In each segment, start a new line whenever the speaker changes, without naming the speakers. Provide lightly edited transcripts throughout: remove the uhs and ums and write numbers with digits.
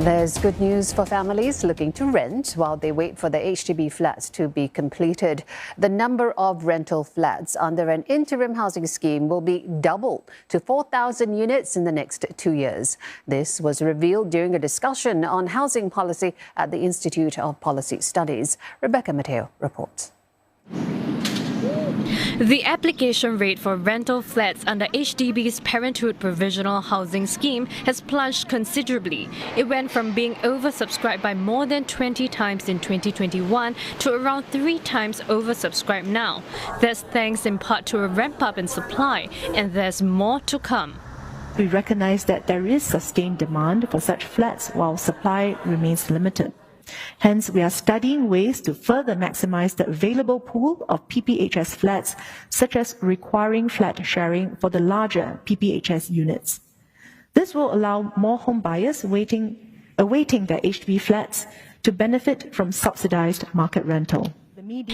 There's good news for families looking to rent while they wait for the HDB flats to be completed. The number of rental flats under an interim housing scheme will be doubled to 4,000 units in the next 2 years. This was revealed during a discussion on housing policy at the Institute of Policy Studies. Rebecca Mateo reports.
The application rate for rental flats under HDB's Parenthood Provisional Housing Scheme has plunged considerably. It went from being oversubscribed by more than 20 times in 2021 to around 3 times oversubscribed now. That's thanks in part to a ramp-up in supply, and there's more to come.
We recognize that there is sustained demand for such flats while supply remains limited. Hence, we are studying ways to further maximize the available pool of PPHS flats, such as requiring flat sharing for the larger PPHS units. This will allow more home buyers awaiting their HDB flats to benefit from subsidized market rental.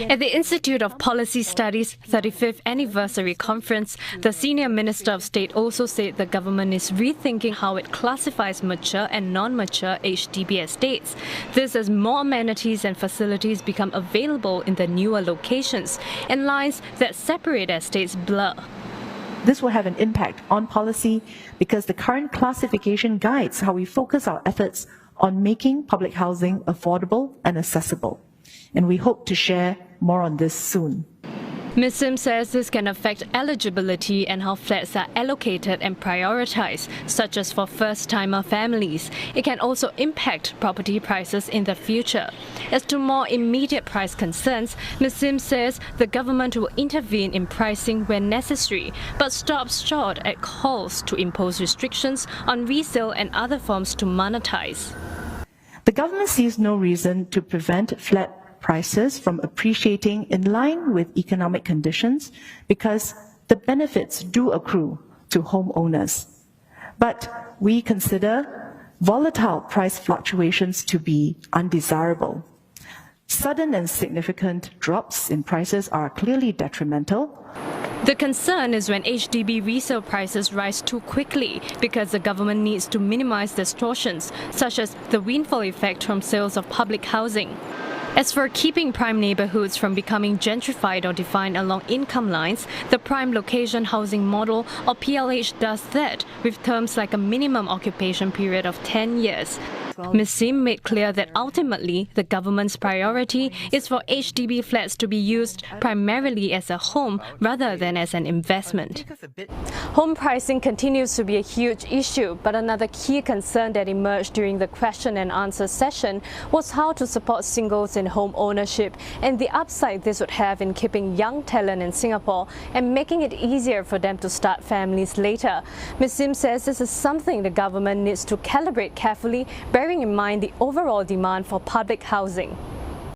At the Institute of Policy Studies' 35th Anniversary Conference, the Senior Minister of State also said the government is rethinking how it classifies mature and non-mature HDB estates. This as more amenities and facilities become available in the newer locations, and lines that separate estates blur.
This will have an impact on policy because the current classification guides how we focus our efforts on making public housing affordable and accessible. And we hope to share more on this soon.
Ms. Sim says this can affect eligibility and how flats are allocated and prioritized, such as for first-timer families. It can also impact property prices in the future. As to more immediate price concerns, Ms. Sim says the government will intervene in pricing when necessary, but stops short at calls to impose restrictions on resale and other forms to monetize.
The government sees no reason to prevent flat prices from appreciating in line with economic conditions because the benefits do accrue to homeowners. But we consider volatile price fluctuations to be undesirable. Sudden and significant drops in prices are clearly detrimental.
The concern is when HDB resale prices rise too quickly because the government needs to minimize distortions, such as the windfall effect from sales of public housing. As for keeping prime neighborhoods from becoming gentrified or defined along income lines, the Prime Location Housing Model, or PLH, does that with terms like a minimum occupation period of 10 years. Ms. Sim made clear that ultimately the government's priority is for HDB flats to be used primarily as a home rather than as an investment. Home pricing continues to be a huge issue, but another key concern that emerged during the question and answer session was how to support singles in home ownership and the upside this would have in keeping young talent in Singapore and making it easier for them to start families later. Ms. Sim says this is something the government needs to calibrate carefully, bearing in mind the overall demand for public housing.